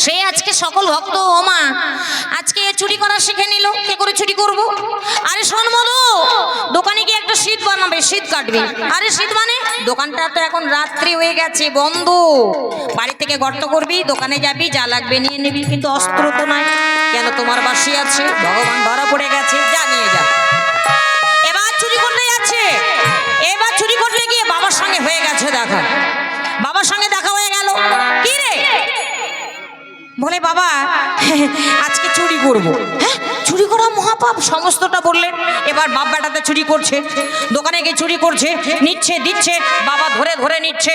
সে আজকে সকল ভক্ত ওমা আজকে চুরি করা শিখে নিল, কে করে চুরি করব। আরে শোন মধু, দোকানে গিয়ে একটা শীত বানাবে, শীত কাটবে। আরে শীত মানে দোকানটা তো এখন রাত্রি হয়ে গেছে, বন্ধ। বাড়ি থেকে গর্ত করবি, দোকানে যাবি, যা লাগবে নিয়ে নিবি, কিন্তু অস্ত্র তো নাই। কেন, তোমার বাসি আছে, ভগবান ধরা পড়ে গেছে, যা নিয়ে যা। এবার চুরি করতে যাচ্ছে, এবার চুরি করতে গিয়ে বাবার সঙ্গে হয়ে গেছে দেখা। বাবার সঙ্গে দেখা হয়ে গেল, কি রে বলে, বাবা আজকে চুরি করবো। হ্যাঁ, চুরি করা মহাপাপ, সমস্তটা বললেন। এবার বাপ বেটাতে চুরি করছে, দোকানে গিয়ে চুরি করছে, নিচ্ছে দিচ্ছে, বাবা ধরে ধরে নিচ্ছে।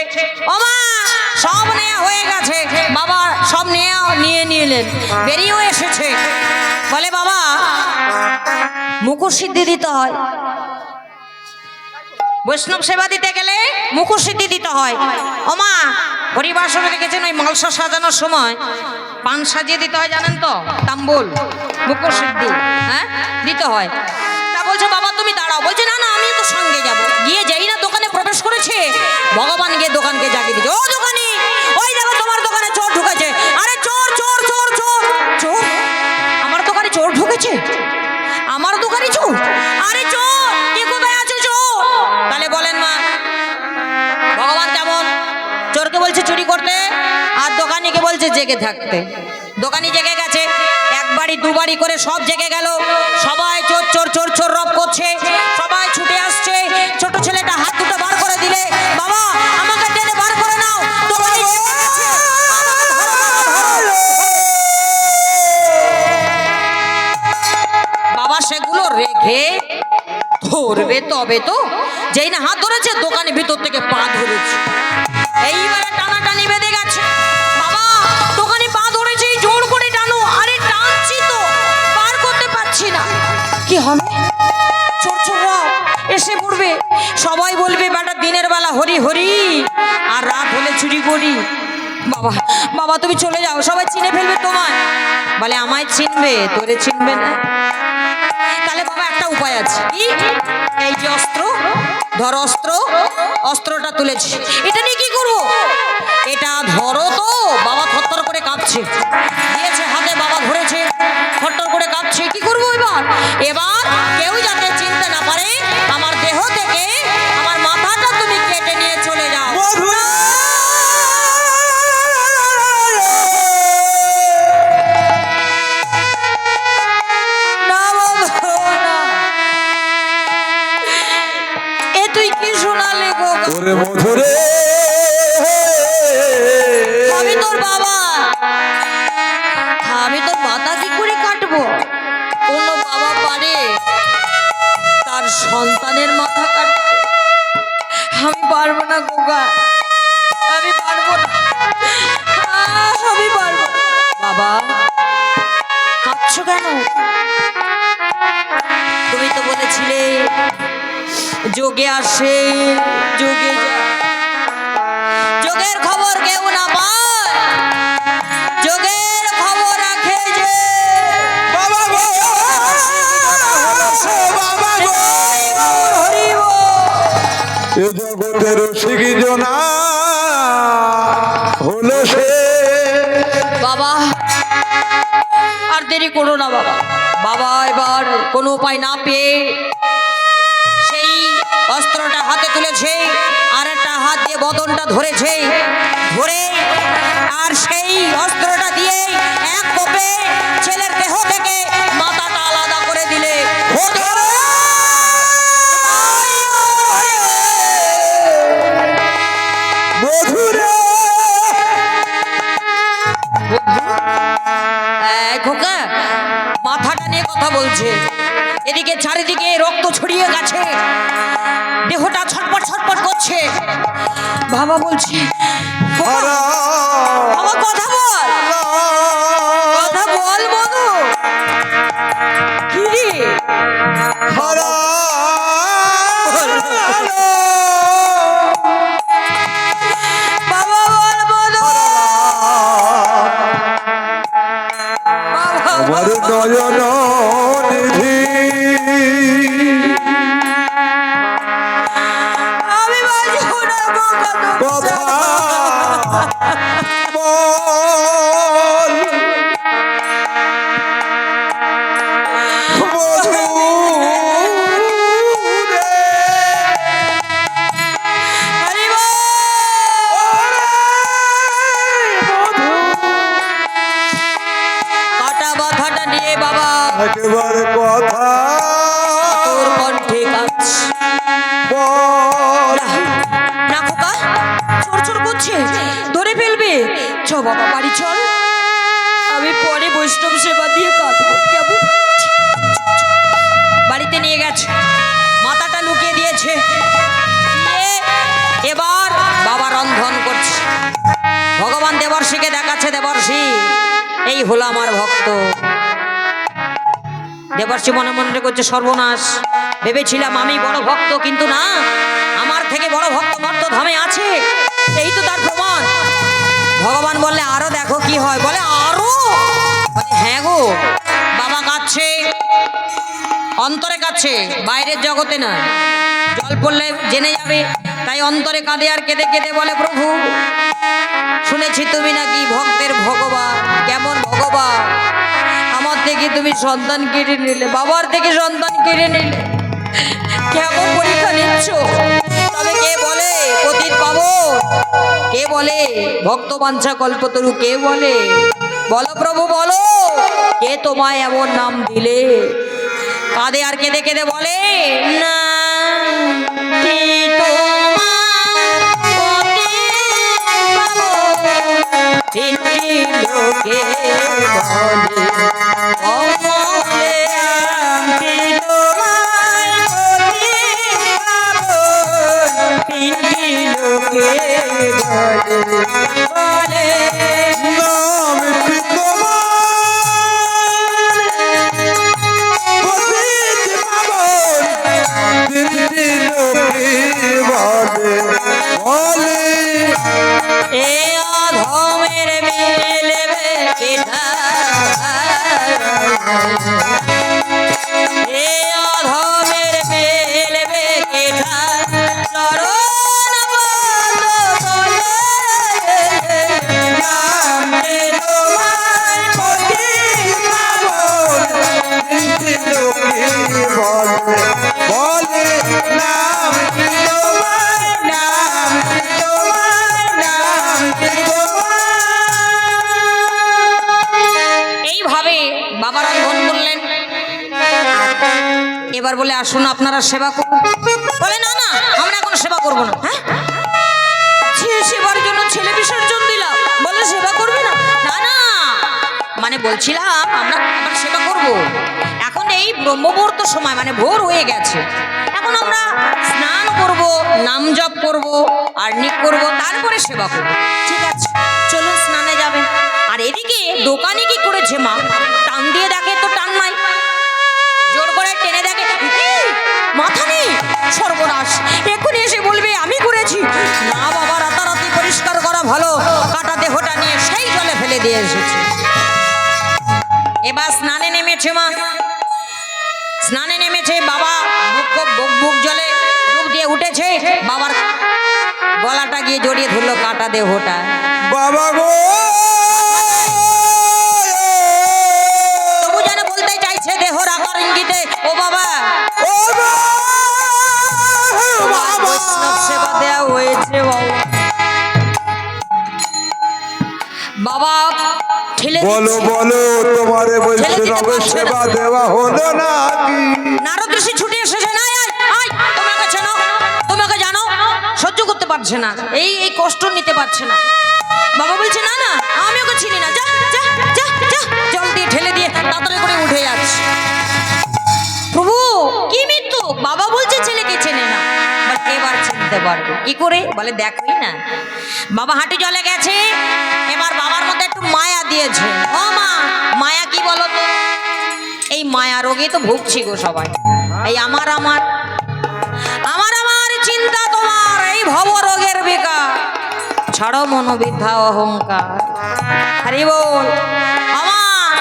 ও মা, সব নেওয়া হয়ে গেছে, বাবা সব নিয়ে নিলেন, বেরিয়েও এসেছে। বলে, বাবা মুখোশ সিদ্ধি দিতে হয়, বৈষ্ণব সেবা দিতে গেলে মুখোশ সিদ্ধি দিতে হয়। ও মা, হরিবাসরে দেখেছেন ওই মালসা সাজানোর সময় পান সাজিয়ে দিতে হয়, জানেন তো, তাম্বুল, মুখোশ সিদ্ধি, হ্যাঁ দিতে হয়। তা বলছে, বাবা তুমি দাঁড়াও। বলছে, না না আমি তো সঙ্গে যাব। গিয়ে যেই না দোকানে প্রবেশ করেছে, ভগবান গিয়ে দোকানকে জাগিয়ে দিচ্ছে, ও দোকানি, ওই দেখো তোমার দোকানে চোর ঢুকেছে। আরে চোর চোর চোর চোর চোর, আমার দোকানে চোর ঢুকেছে, আমার দোকানে চোর? আরে চোর, কে কোথায় আছে চোর? তাহলে বলেন মা, ভগবান কেমন? চোরকে বলছে চুরি করতে, আর দোকানিকে বলছে জেগে থাকতে। দোকানি জেগে গেছে, একবারই দুবারই করে সব জেগে গেল। সবাই চোর চোর চোর চোর রব করছে, সবাই ছুটে আসছে। ছোট ছেলেটা হাত দুটো বার করে দিলে, বাবা আমাকে টেনে বার করে নাও, দোকানি জেগে গেছে, আমাকে ধরো, ধরো। বাবা সেগুলো রেখে ধরবে তবে তো, যেই না হাত ধরেছে, দোকানের ভিতর থেকে পা ধরেছে। এইবারে টানাটানি বেঁধে গেছে। বাবা দোকানে পা ধরেছে, জোর করে টানো। আরে টানছি তো, পার করতে পারছি না। কি হবে? চোর চোররা এসে পড়বে, সবাই বলবে বেটা দিনের বেলা হরি হরি, আর রাত হলে চুরি করি। বাবা বাবা তুমি চলে যাও, সবাই চিনে ফেলবে তোমায়। বলে, আমায় চিনবে, তোরে চিনবে না। তাহলে বাবা একটা উপায় আছে। কি? এই যে অস্ত্র, ধর অস্ত্র, অস্ত্রটা তুলেছি, এটা নিয়ে কি করবো? এটা ধরো তো। বাবা থরথর করে কাঁপছে, দিয়েছে হাতে, বাবা ধরেছে, থরথর করে কাঁপছে। কি করবো এবার? এবার কেউ যাতে চিনতে না পারে, আমার দেহ থেকে আমার মাথাটা তুমি কেটে নিয়ে চলে যাও। আমি তোর বাবা, আমি তোর মাথা কি করে কাটবো? কোন বাবা পারে তার সন্তানের মাথা কাটতে? আমি পারবো না গোগা, আমি পারবো না, আমি পারবো না। বাবা কাঁদছো কেন? তুমি তো বলেছিলে যোগে আসে যোগে যায়, যোগের খবর কেউ না পায়, যোগের খবর রাখে যে। বাবা গো, বাবা গো, এ জগতের শিখিজনা হলো সে। বাবা আর দেরি করো না বাবা। বাবা এবার কোনো উপায় না পেয়ে সেই অস্ত্রটা হাতে তুলেছে, আর একটা হাত দিয়ে বদনটা ধরেছে, ধরে আর সেই অস্ত্রটা দিয়ে এক কোপে ছেলের দেহ থেকে মাথাটা আলাদা করে দিলে। খোকা মাথাটা নিয়ে কথা বলছে, এদিকে চারিদিকে রক্ত ছড়িয়ে গেছে, দেহটা ছটপট ছটপট করছে। বাবা বলছে, বাবা কথা বল, কথা বল মধু। কি রে? বাবা বল মধু। নয়ন নিধি আমি বাজবো না কথা বল। একেবারে কথা তোর কণ্ঠে কাজ বল। না খোকা, চোর করছে, ধরে ফেলবে। চ বাবা বাড়ি চল, আমি পরে বৈষ্ণব সেবা দিয়ে কাঁদবো কেমন। বাড়িতে নিয়ে গেছে, মাথাটা লুকিয়ে দিয়েছে, এবার বাবা রন্ধন করছে। ভগবান দেবর্ষিকে দেখাচ্ছে, দেবর্ষি এই হলো আমার ভক্ত। দেবর্ষি মনে মনে করছে সর্বনাশ, ভেবেছিলাম আমি বড় ভক্ত, কিন্তু না, আমার থেকে বড় ভক্ত মর্তধামে আছে, এই তো তার প্রমাণ। ভগবান বললে আরো দেখো কি হয়, বলে আরো, হ্যাঁ গো। বাবা কাঁদছে, অন্তরে কাঁদছে, বাইরের জগতে না, জল পড়লে জেনে যাবে, তাই অন্তরে কাঁদে আর কেঁদে কেঁদে বলে প্রভু শুনেছি তুমি নাকি ভক্তের ভগবান, কেমন ভগবান, আমার থেকে তুমি সন্তান কেড়ে নিলে, বাবার থেকে সন্তান কেড়ে নিলে, কেমন পরীক্ষা নিচ্ছ। তবে কে বলে পতিত পাবন, কে বলে ভক্ত বাঞ্ছা কল্পতরু, কে বলে, বলো প্রভু বলো, কে তোমায় এমন নাম দিলে। কাঁদে আর কেঁদে কেঁদে বলে না লোকে বলে অমলে আমি তোমায় তিনটি লোকে বলে নাম কি তোমার পতিত পাবন, তিনটি লোকে বলে বলে এ অধমের মিলবে কেঠা, এ অধমের মিলবে কেঠা, চরণ বলে নাম তোমার পতিত পাবন, তিনটি লোকে বলে বলে নাম কি তোমার, নাম কি তোমার, নাম কি তোমার। এইভাবে বাবা রন্ধন করলেন। এবার বলে আসুন আপনারা সেবা করুন। বলে না না, আমরা এখন সেবা করব না। হ্যাঁ, সেবার জন্য ছেলে বিসর্জন দিলাম, বলে সেবা করবে না, না না, মানে বলছিলাম আমরা আবার সেবা করব। এখন এই ব্রহ্মমুহূর্ত সময়, মানে ভোর হয়ে গেছে, এখন আমরা স্নান করব, নাম জপ করব, আর্নিক করব, তারপরে সেবা করব। ঠিক আছে, চলুন স্নানে যাবেন। আর এদিকে দোকানে কি করেছে মা, টান দিয়ে দেখে তো টান নাই, জোর করে টেনে দেখে মাথা নেই, সর্বনাশ, এক্ষুনি এসে বলবে আমি করেছি। না বাবা, রাতারাতি পরিষ্কার করা ভালো, কাটা দেহটা নিয়ে সেই জলে ফেলে দিয়ে এসেছে। এবার স্নানে নেমেছে মা, স্নানে নেমেছে বাবা, বুক জলে ডুব দিয়ে উঠেছে, বাবার গলাটা গিয়ে জড়িয়ে ধরলো কাটা দেহটা। বাবা গো, তবু যেন বলতে চাইছে দেহর আকার ইঙ্গিতে, ও বাবা, ও বাবা, বৈষ্ণব সেবা দেওয়া হয়েছে বাবা। বাবা ঠেলে বলো দিচ্ছে। বলো, তোমারে বৈষ্ণব সেবা দেওয়া হলো নাকি? নারদ ঋষি ছুটে এসেছে, না তোমাকে চেনো, তোমাকে জানো, সহ্য করতে পারছে না, এই এই কষ্ট নিতে পারছে না। বাবা বলছে না না, আমি ওকে চিনি না, যা যা যা যা, জল দিয়ে ঠেলে দিয়ে তাড়াতাড়ি করে উঠে যাচ্ছে। প্রভু কি মৃত্যু, বাবা বলছে ছেলেকে চেনে না, এবার চিনতে পারবে কি করে, বলে দেখোই না, বাবা হাঁটু জলে গেছে, এবার বাবার মধ্যে একটু মায়া দিয়েছে। ও মা, মায়া কি বলো তো, এই মায়া রোগে তো ভুগছি গো সবাই, এই আমার আমার আমার আমার চিন্তা তোমার এই ভব রোগের বিকার, ছাড়ো মনোবিদ্যা অহংকার। হরি বল। আমার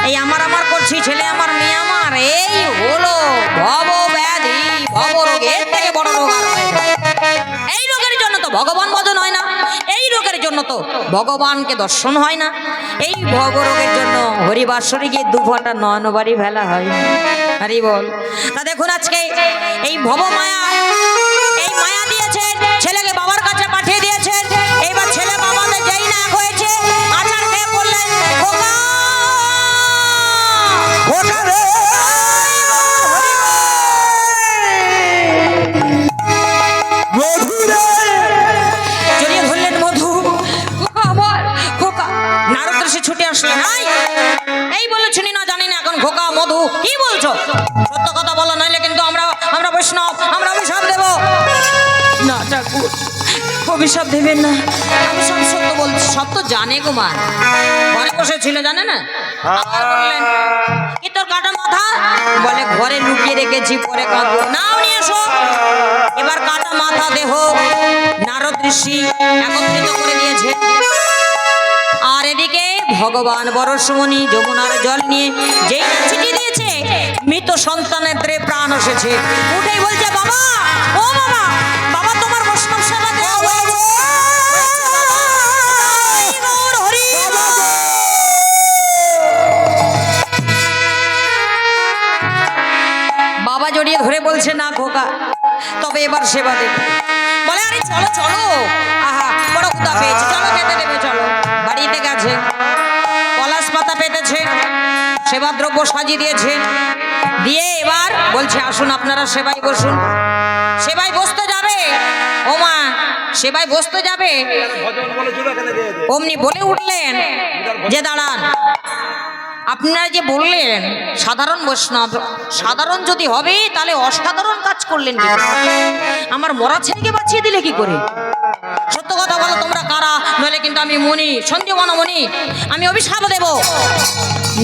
এই আমার আমার করছি, ছেলে আমার মেয়ে আমার, এই হলো ভব ব্যাধি ভব রোগ, এর থেকে বড় রোগ আর হয় না। এই রোগের জন্য তো ভগবান ভজন হয় না, এই রোগের জন্য তো ভগবানকে দর্শন হয় না, এই ভব রোগের জন্য হরিবাসরে গিয়ে দুফাটা নয়নবাড়ি ফেলা হয়। হরি বল। তা দেখুন আজকে এই ভব মায়া, এই মায়া দিয়েছে ছেলেকে বাবার কাছে পাঠিয়ে দিয়েছেন। এইবার ছেলে বাবাতে যেই না হয়েছে, আচার খেয়ে বললেন খোকা, খোকা কি বলছো? সত্য কথা বলো, নইলে কিন্তু আমরা বৈষ্ণব, আমরা অভিশাপ দেব। না ঠাকুর, অভিশাপ দেবেন না, আমি সব সত্য বলছি। সব তো জানে গো মা, ঘরে বসে ছিল জানে না। আবার বললেন, কি তোর কাটা মাথা? বলে ঘরে লুকিয়ে রেখেছি, পরে কাঁদবো। নাও নিয়ে এসো। এবার কাটা মাথা দেহ নারদ ঋষি একত্রিত করে দিয়েছে। আর এদিকে ভগবান বরসমণি যমুনার জল নিয়ে যেই চিঠি দিয়েছে, মৃত সন্তানের দ্রে প্রাণ এসেছে। উঠেই বলছে, বাবা, ও বাবা, বাবা তোমার বৈষ্ণব সেবা দেওয়া হয়েছে। হরি বাবা জড়িয়ে ধরে বলছে, না খোকা, তবে এবার সেবা দেবে। বলে, আরে চলো চলো, আহা বড় ক্ষুধা পেয়েছে, চলো খেতে দেবে, চলো। বাড়িতে গেছে, পলাশ পাতা পেতেছে, সেবা দ্রব্য সাজিয়ে দিয়েছে, দিয়ে এবার বলছে, আসুন আপনারা সেবাই বসুন। সেবাই বসতে যাবে, ও মা, সেবাই বসতে যাবে, অমনি বলে উঠলেন যে দাঁড়ান, আপনারা যে বললেন সাধারণ বৈষ্ণব, সাধারণ যদি হবে তাহলে অসাধারণ কাজ করলেন কি করে? আমার মরা ছেলেকে বাঁচিয়ে দিলে কি করে? সত্য কথা বলো, তোমরা কারা? নইলে কিন্তু আমি মুনি, সঞ্জীবন মুনি, আমি অভিশাপ দেব।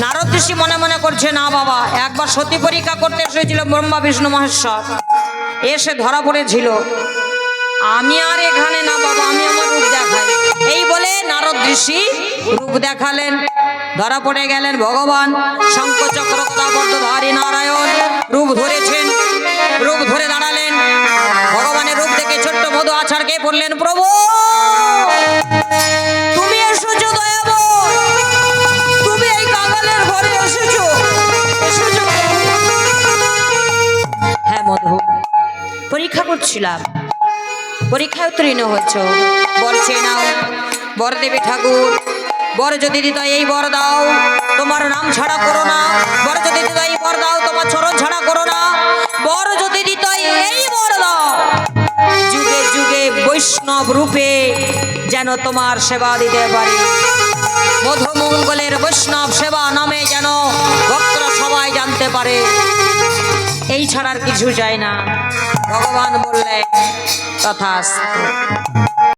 নারদ ঋষি মনে মনে করছে, না বাবা, একবার সতী পরীক্ষা করতে এসেছিল ব্রহ্মা বিষ্ণু মহেশ্বর, এসে ধরা পড়েছিল, আমি আর এখানে না বাবা, আমি আমার রূপ দেখাই। এই বলে নারদ ঋষি রূপ দেখালেন, ধরা পড়ে গেলেন ভগবান। শঙ্খ চক্র গদা পদ্মধারী নারায়ণ রূপ ধরেছেন, রূপ ধরে দাঁড়ালেন। ভগবানের রূপ দেখে ছোট্ট মধু আছাড়কে পড়লেন, প্রভু তুমি এসেছো দয়াবর, তুমি এই কাঙালের ঘরে এসেছো, এসেছো। হ্যাঁ মধু, পরীক্ষা করছিলাম, পরীক্ষায় উত্তীর্ণ হচ্ছ, বর চেয়ে নাও, বর দেবে ঠাকুর। বর যদি দিত এই বর দাও, তোমার নাম ছাড়া করো না। বর যদি দিত এই বর দাও, তোমার চরণ ছাড়া করো না। বর যদি দিত এই বর দাও, যুগে যুগে বৈষ্ণব রূপে যেন তোমার সেবা দিতে পারি। মধুমঙ্গলের বৈষ্ণব সেবা নামে যেন ভক্তরা সবাই জানতে পারে, এই ছাড়ার কিছু চাই না। ভগবান বললেন, তথাস্তু।